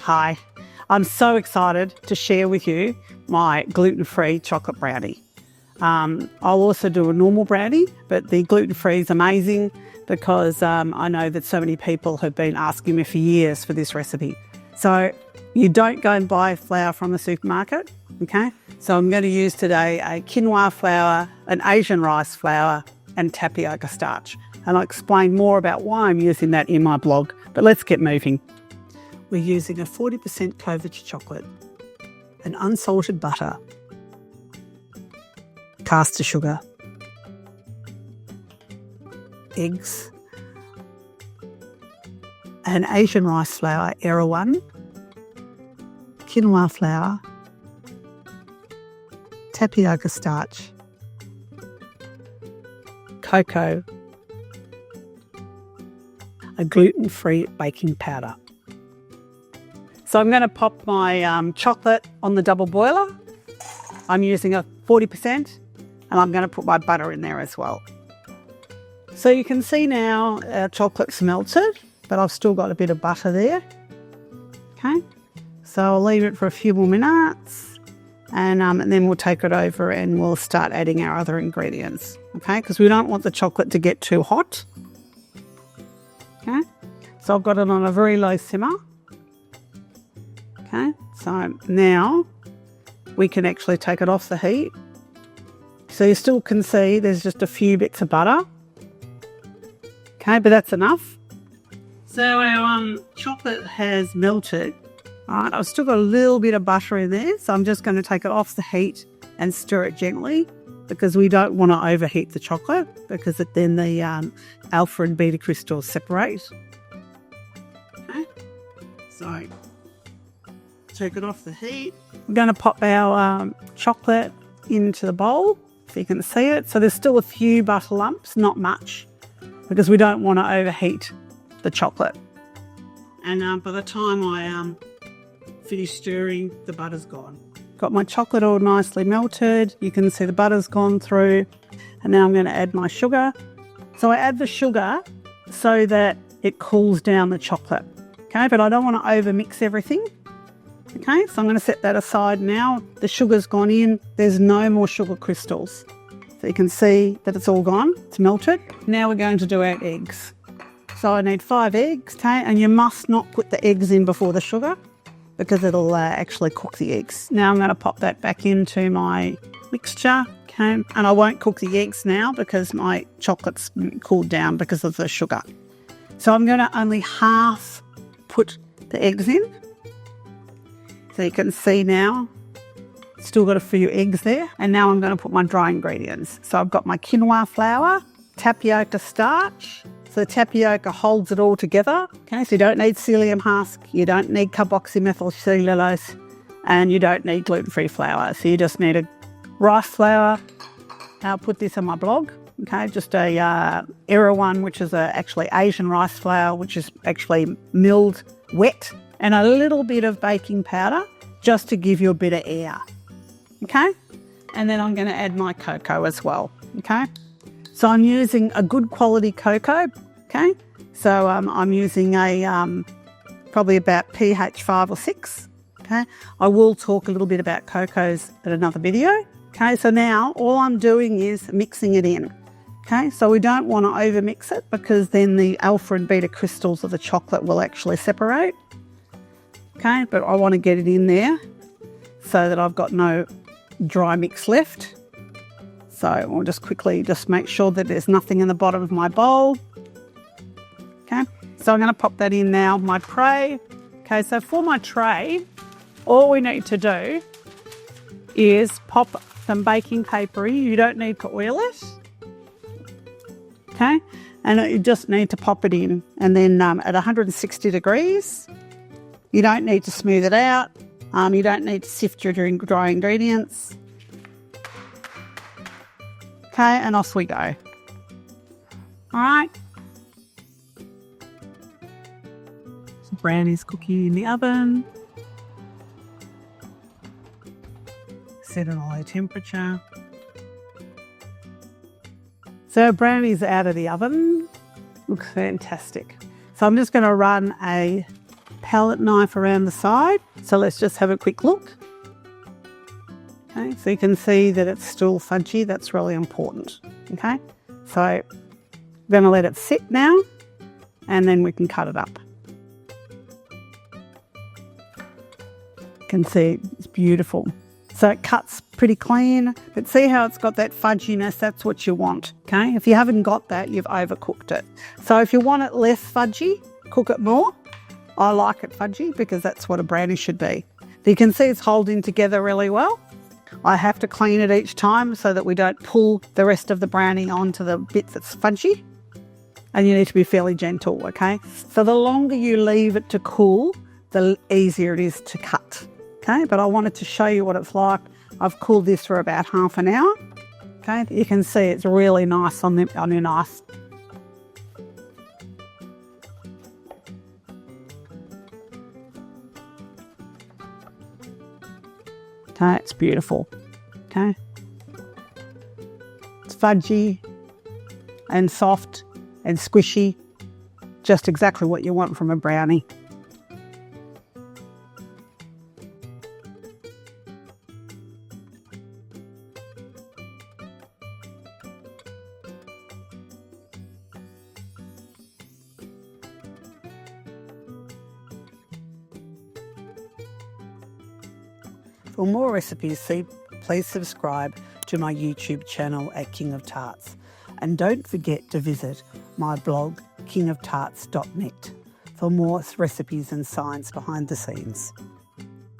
Hi, I'm so excited to share with you my gluten-free chocolate brownie. I'll also do a normal brownie, but the gluten-free is amazing because I know that so many people have been asking me for years for this recipe. So you don't go and buy flour from the supermarket, okay? So I'm going to use today a quinoa flour, an Asian rice flour, and tapioca starch. And I'll explain more about why I'm using that in my blog, but let's get moving. We're using a 40% Fudgy chocolate, an unsalted butter, caster sugar, eggs, an Asian rice flour, Era 1, quinoa flour, tapioca starch, cocoa, a gluten-free baking powder. So I'm going to pop my chocolate on the double boiler. I'm using a 40% and I'm going to put my butter in there as well. So you can see now our chocolate's melted, but I've still got a bit of butter there. Okay, so I'll leave it for a few more minutes and then we'll take it over and we'll start adding our other ingredients. Okay, because we don't want the chocolate to get too hot. Okay, so I've got it on a very low simmer. Okay, so now we can actually take it off the heat. So you still can see there's just a few bits of butter. Okay, but that's enough. So our chocolate has melted. All right, I've still got a little bit of butter in there, so I'm just going to take it off the heat and stir it gently because we don't want to overheat the chocolate because then the alpha and beta crystals separate. Okay, so take it off the heat. We're going to pop our chocolate into the bowl, so you can see it. So there's still a few butter lumps, not much, because we don't want to overheat the chocolate. And by the time I finish stirring, the butter's gone. Got my chocolate all nicely melted. You can see the butter's gone through. And now I'm going to add my sugar. So I add the sugar so that it cools down the chocolate. Okay, but I don't want to overmix everything. Okay, so I'm going to set that aside now. The sugar's gone in. There's no more sugar crystals. So you can see that it's all gone. It's melted. Now we're going to do our eggs. So I need 5 eggs, okay? And you must not put the eggs in before the sugar because it'll actually cook the eggs. Now I'm going to pop that back into my mixture, okay? And I won't cook the eggs now because my chocolate's cooled down because of the sugar. So I'm going to only half put the eggs in. So you can see now, still got a few eggs there. And now I'm going to put my dry ingredients. So I've got my quinoa flour, tapioca starch. So the tapioca holds it all together. Okay, so you don't need psyllium husk, you don't need carboxymethylcellulose, and you don't need gluten-free flour. So you just need a rice flour. I'll put this on my blog. Okay, just a Era 1, which is actually Asian rice flour, which is actually milled wet, and a little bit of baking powder just to give you a bit of air. Okay, and then I'm going to add my cocoa as well. Okay, so I'm using a good quality cocoa. Okay, so I'm using a probably about pH 5 or 6. Okay, I will talk a little bit about cocos in another video. Okay, so now all I'm doing is mixing it in. Okay, so we don't want to over mix it because then the alpha and beta crystals of the chocolate will actually separate. Okay, but I want to get it in there so that I've got no dry mix left. So I'll just quickly make sure that there's nothing in the bottom of my bowl. Okay, so I'm going to pop that in now, my tray. Okay, so for my tray, all we need to do is pop some baking paper in. You don't need to oil it. Okay, and you just need to pop it in. And then at 160 degrees, you don't need to smooth it out. You don't need to sift your dry ingredients. Okay, and off we go. All right. Some brownies cooking in the oven. Set it on low temperature. So brownies out of the oven. Looks fantastic. So I'm just going to run a palette knife around the side. So let's just have a quick look. Okay, so you can see that it's still fudgy. That's really important. Okay, so I'm going to let it sit now and then we can cut it up. You can see it's beautiful. So it cuts pretty clean, but see how it's got that fudginess? That's what you want, okay? If you haven't got that, you've overcooked it. So if you want it less fudgy, cook it more. I like it fudgy because that's what a brownie should be. You can see it's holding together really well. I have to clean it each time so that we don't pull the rest of the brownie onto the bit that's fudgy. And you need to be fairly gentle, okay? So the longer you leave it to cool, the easier it is to cut. Okay, but I wanted to show you what it's like. I've cooled this for about half an hour. Okay, you can see it's really nice on your knife. Okay, it's beautiful. Okay, it's fudgy and soft and squishy, just exactly what you want from a brownie. For more recipes, please subscribe to my YouTube channel at King of Tarts. And don't forget to visit my blog, kingoftarts.net, for more recipes and science behind the scenes.